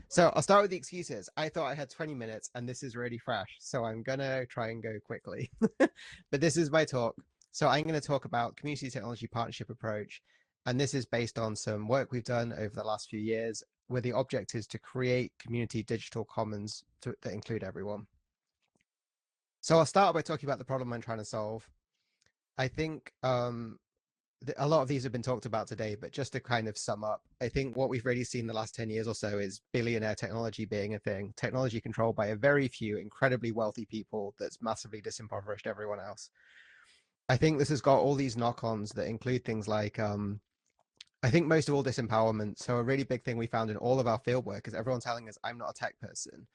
So I'll start with the excuses. I thought I had 20 minutes and this is really fresh. So I'm going to try and go quickly. But this is my talk. So I'm going to talk about community technology partnership approach. And this is based on some work we've done over the last few years, where the object is to create community digital commons that include everyone. So I'll start by talking about the problem I'm trying to solve. I think a lot of these have been talked about today, but just to kind of sum up, I think what we've really seen the last 10 years or so is billionaire technology being a thing, technology controlled by a very few incredibly wealthy people that's massively disimpoverished everyone else. I think this has got all these knock-ons that include things like, I think most of all disempowerment. So a really big thing we found in all of our field work is everyone telling us, I'm not a tech person.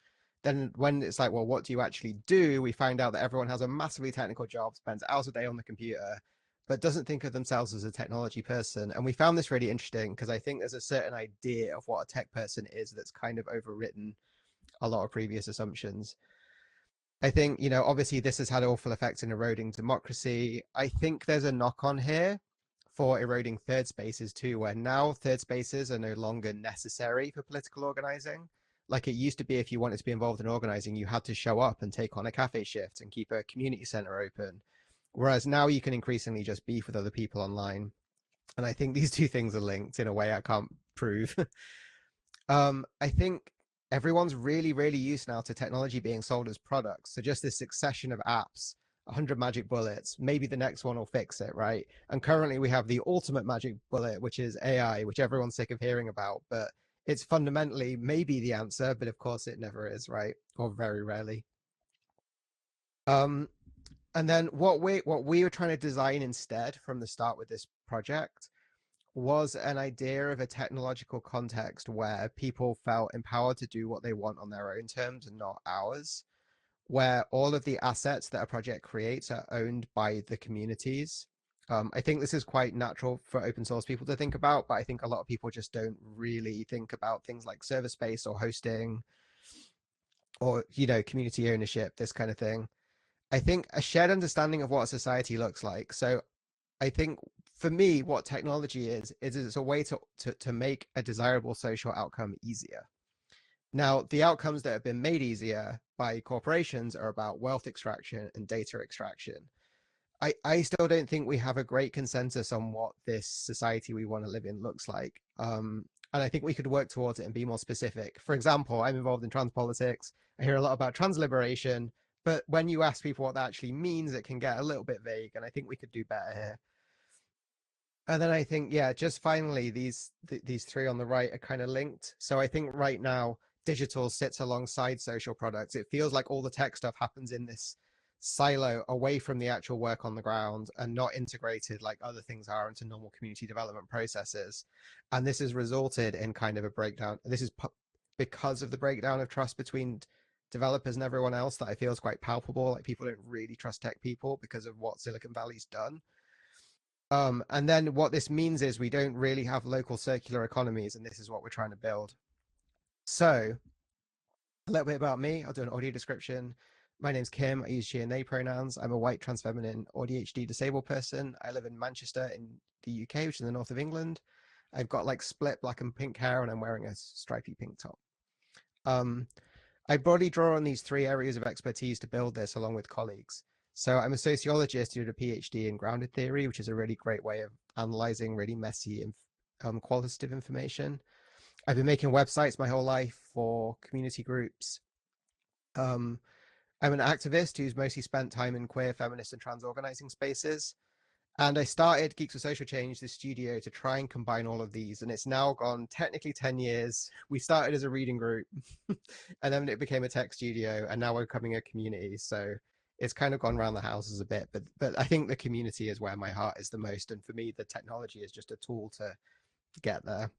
Then when it's like, well, what do you actually do? We find out that everyone has a massively technical job, spends hours a day on the computer, but doesn't think of themselves as a technology person. And we found this really interesting because I think there's a certain idea of what a tech person is that's kind of overwritten a lot of previous assumptions. I think, obviously this has had awful effects in eroding democracy. I think there's a knock on here for eroding third spaces too, where now third spaces are no longer necessary for political organizing. Like it used to be, if you wanted to be involved in organizing, you had to show up and take on a cafe shift and keep a community center open. Whereas now you can increasingly just beef with other people online. And I think these two things are linked in a way I can't prove. I think everyone's really, really used now to technology being sold as products. So just this succession of apps, 100 magic bullets, maybe the next one will fix it, right? And currently we have the ultimate magic bullet, which is AI, which everyone's sick of hearing about, but it's fundamentally maybe the answer, but of course it never is, right? Or very rarely. Um, and then what we were trying to design instead from the start with this project was an idea of a technological context where people felt empowered to do what they want on their own terms and not ours, where all of the assets that a project creates are owned by the communities. I think this is quite natural for open source people to think about, but I think a lot of people just don't really think about things like server space or hosting or, community ownership, this kind of thing. I think a shared understanding of what a society looks like. So I think for me, what technology is it's a way to make a desirable social outcome easier. Now, the outcomes that have been made easier by corporations are about wealth extraction and data extraction. I still don't think we have a great consensus on what this society we want to live in looks like. And I think we could work towards it and be more specific. For example, I'm involved in trans politics. I hear a lot about trans liberation, but when you ask people what that actually means, it can get a little bit vague. And I think we could do better here. And then I think, yeah, just finally, these three on the right are kind of linked. So I think right now, digital sits alongside social products. It feels like all the tech stuff happens in this silo away from the actual work on the ground and not integrated like other things are into normal community development processes. And this has resulted in kind of a breakdown. This is because of the breakdown of trust between developers and everyone else that I feel is quite palpable. Like people don't really trust tech people because of what Silicon Valley's done. And then what this means is we don't really have local circular economies, and this is what we're trying to build. So a little bit about me. I'll do an audio description. My name's Kim. I use she and they pronouns. I'm a white trans feminine ADHD disabled person. I live in Manchester in the UK, which is in the north of England. I've got like split black and pink hair, and I'm wearing a stripy pink top. I broadly draw on these three areas of expertise to build this along with colleagues. So I'm a sociologist who did a PhD in grounded theory, which is a really great way of analyzing really messy qualitative information. I've been making websites my whole life for community groups. I'm an activist who's mostly spent time in queer, feminist, and trans organizing spaces. And I started Geeks for Social Change, the studio, to try and combine all of these. And it's now gone technically 10 years. We started as a reading group, and then it became a tech studio, and now we're becoming a community. So it's kind of gone around the houses a bit. But I think the community is where my heart is the most. And for me, the technology is just a tool to get there.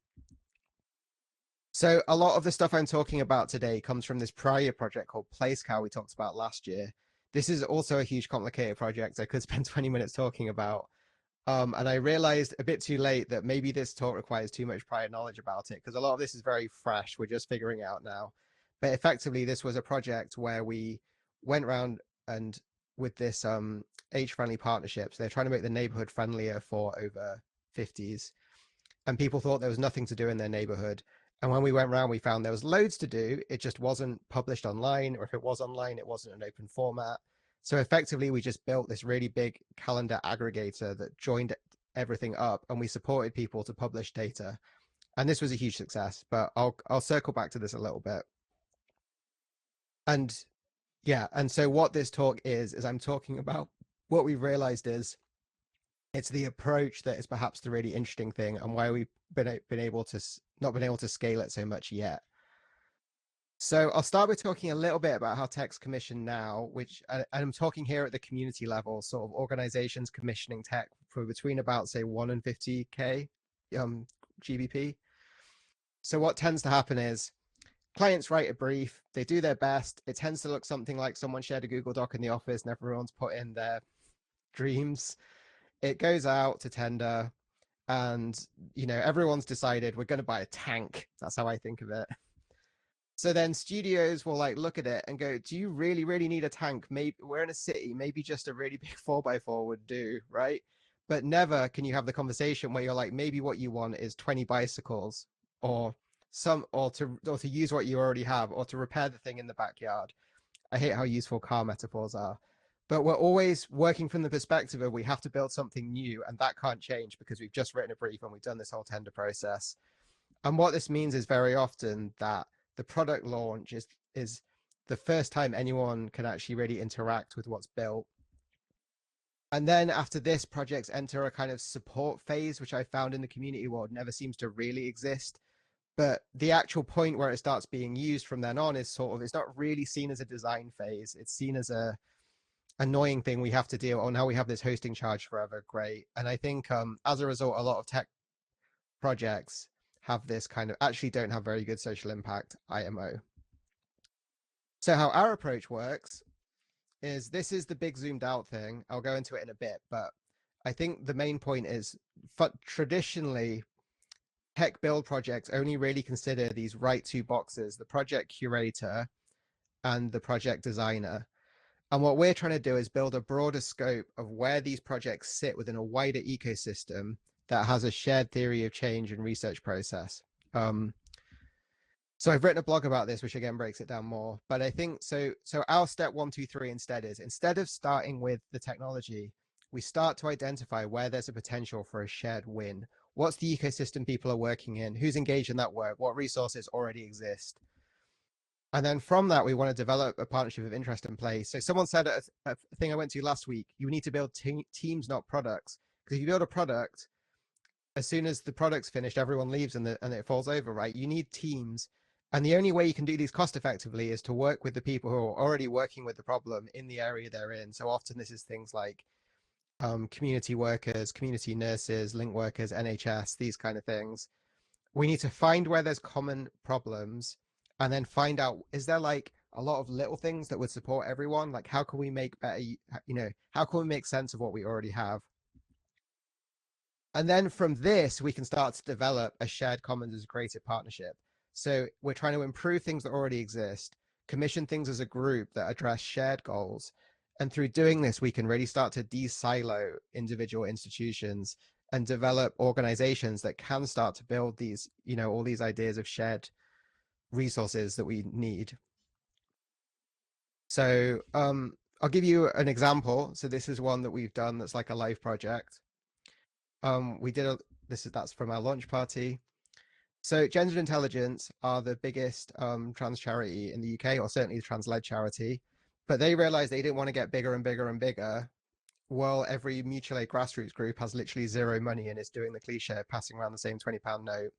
So a lot of the stuff I'm talking about today comes from this prior project called PlaceCow we talked about last year. This is also a huge, complicated project I could spend 20 minutes talking about. And I realized a bit too late that maybe this talk requires too much prior knowledge about it because a lot of this is very fresh. We're just figuring it out now. But effectively, this was a project where we went around and with this age-friendly partnerships, they're trying to make the neighborhood friendlier for over 50s. And people thought there was nothing to do in their neighborhood. And when we went around, we found there was loads to do. It just wasn't published online, or if it was online, it wasn't an open format. So effectively, we just built this really big calendar aggregator that joined everything up, and we supported people to publish data. And this was a huge success. But I'll circle back to this a little bit. And yeah, and so what this talk is I'm talking about what we've realized is it's the approach that is perhaps the really interesting thing, and why we've been able to not been able to scale it so much yet. So I'll start with talking a little bit about how tech's commissioned now, which and I'm talking here at the community level, sort of organizations commissioning tech for between about say 1 and 50K GBP. So what tends to happen is clients write a brief, they do their best. It tends to look something like someone shared a Google Doc in the office and everyone's put in their dreams. It goes out to tender, and everyone's decided we're going to buy a tank. That's how I think of it. So then studios will like look at it and go, do you really need a tank? Maybe we're in a city, maybe just a really big 4x4 would do, right? But never can you have the conversation where you're like, maybe what you want is 20 bicycles, or to use what you already have, or to repair the thing in the backyard. I hate how useful car metaphors are. But we're always working from the perspective of we have to build something new, and that can't change because we've just written a brief and we've done this whole tender process. And what this means is very often that the product launch is the first time anyone can actually really interact with what's built. And then after this, projects enter a kind of support phase, which I found in the community world never seems to really exist. But the actual point where it starts being used from then on is sort of, it's not really seen as a design phase. It's seen as a annoying thing we have to deal. Oh, now we have this hosting charge forever. Great. And I think as a result, a lot of tech projects have this kind of actually don't have very good social impact IMO. So how our approach works is this is the big zoomed out thing. I'll go into it in a bit, but I think the main point is traditionally tech build projects only really consider these right two boxes, the project curator and the project designer. And what we're trying to do is build a broader scope of where these projects sit within a wider ecosystem that has a shared theory of change and research process. So I've written a blog about this, which again breaks it down more. But I think so our step 1, 2, 3 instead of starting with the technology, we start to identify where there's a potential for a shared win. What's the ecosystem people are working in? Who's engaged in that work? What resources already exist? And then from that, we want to develop a partnership of interest in place. So someone said a thing I went to last week, you need to build teams, not products. Because if you build a product, as soon as the product's finished, everyone leaves and it falls over, right? You need teams. And the only way you can do these cost effectively is to work with the people who are already working with the problem in the area they're in. So often this is things like community workers, community nurses, link workers, NHS, these kind of things. We need to find where there's common problems, and then find out, is there like a lot of little things that would support everyone? Like how can we make better, how can we make sense of what we already have? And then from this, we can start to develop a shared commons as a creative partnership. So we're trying to improve things that already exist, commission things as a group that address shared goals. And through doing this, we can really start to de-silo individual institutions and develop organizations that can start to build these, all these ideas of shared resources that we need. So I'll give you an example. So this is one that we've done that's like a live project. We did that's from our launch party. So Gendered Intelligence are the biggest trans charity in the UK, or certainly the trans-led charity, but they realized they didn't want to get bigger and bigger and bigger. Well, every mutual aid grassroots group has literally zero money and is doing the cliche, passing around the same £20 note.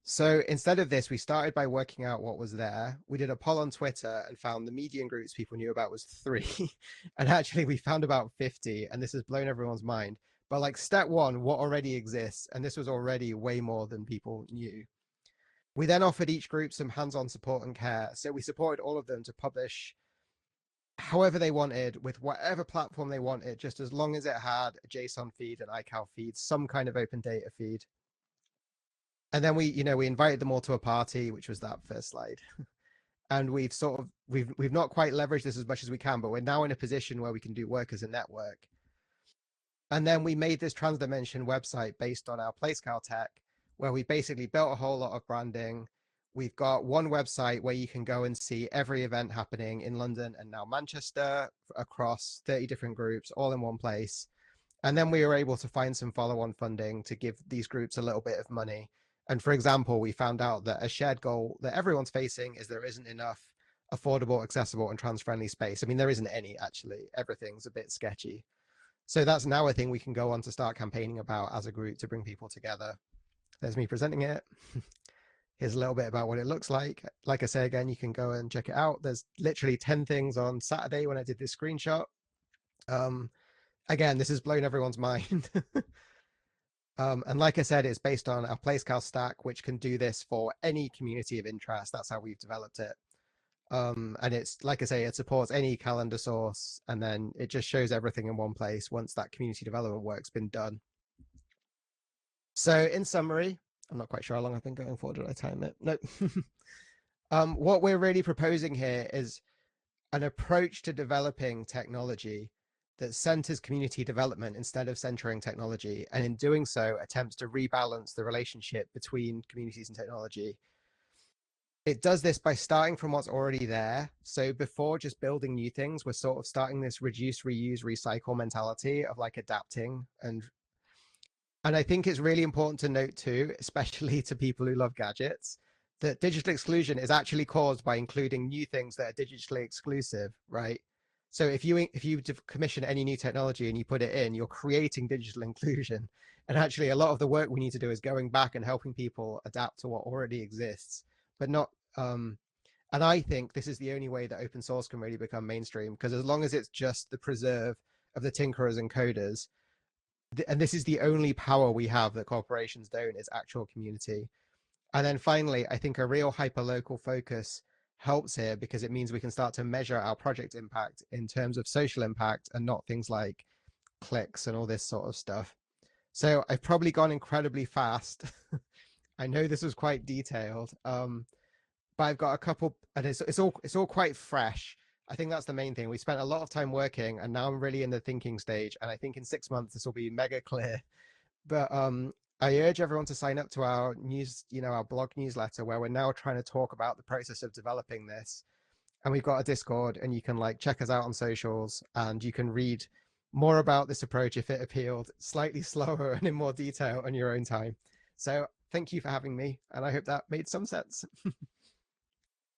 So instead of this, we started by working out what was there. We did a poll on Twitter and found the median groups people knew about was 3. And actually we found about 50, and this has blown everyone's mind. But like step 1, what already exists, and this was already way more than people knew. We then offered each group some hands-on support and care. So we supported all of them to publish however they wanted, with whatever platform they wanted, just as long as it had a JSON feed, an iCal feed, some kind of open data feed. And then we invited them all to a party, which was that first slide. And we've not quite leveraged this as much as we can, but we're now in a position where we can do work as a network. And then we made this trans dimension website based on our PlayScale tech, where we basically built a whole lot of branding. We've got one website where you can go and see every event happening in London and now Manchester across 30 different groups, all in one place. And then we were able to find some follow-on funding to give these groups a little bit of money. And for example, we found out that a shared goal that everyone's facing is there isn't enough affordable, accessible, and trans-friendly space. I mean, there isn't any actually. Everything's a bit sketchy. So that's now a thing we can go on to start campaigning about as a group to bring people together. There's me presenting it. Here's a little bit about what it looks like. Like I say again, you can go and check it out. There's literally 10 things on Saturday when I did this screenshot. Again, this has blown everyone's mind. And like I said, it's based on our PlaceCal stack, which can do this for any community of interest. That's how we've developed it. And it's, like I say, it supports any calendar source, and then it just shows everything in one place once that community development work's been done. So in summary, I'm not quite sure how long I've been going for. Did I time it? Nope. What we're really proposing here is an approach to developing technology that centers community development instead of centering technology, and in doing so attempts to rebalance the relationship between communities and technology. It does this by starting from what's already there. So before just building new things, we're sort of starting this reduce, reuse, recycle mentality of like adapting. And I think it's really important to note too, especially to people who love gadgets, that digital exclusion is actually caused by including new things that are digitally exclusive, right? So if you commission any new technology and you put it in, you're creating digital inclusion. And actually a lot of the work we need to do is going back and helping people adapt to what already exists, but not and I think this is the only way that open source can really become mainstream, because as long as it's just the preserve of the tinkerers and coders, and this is the only power we have that corporations don't, is actual community. And then finally, I think a real hyper-local focus helps here, because it means we can start to measure our project impact in terms of social impact and not things like clicks and all this sort of stuff. So I've probably gone incredibly fast. I know this was quite detailed, but I've got a couple, and it's all quite fresh. I think that's the main thing. We spent a lot of time working, and now I'm really in the thinking stage. And I think in 6 months this will be mega clear. But I urge everyone to sign up to our our blog newsletter, where we're now trying to talk about the process of developing this. And we've got a Discord, and you can like check us out on socials, and you can read more about this approach if it appealed, slightly slower and in more detail on your own time. So thank you for having me, and I hope that made some sense.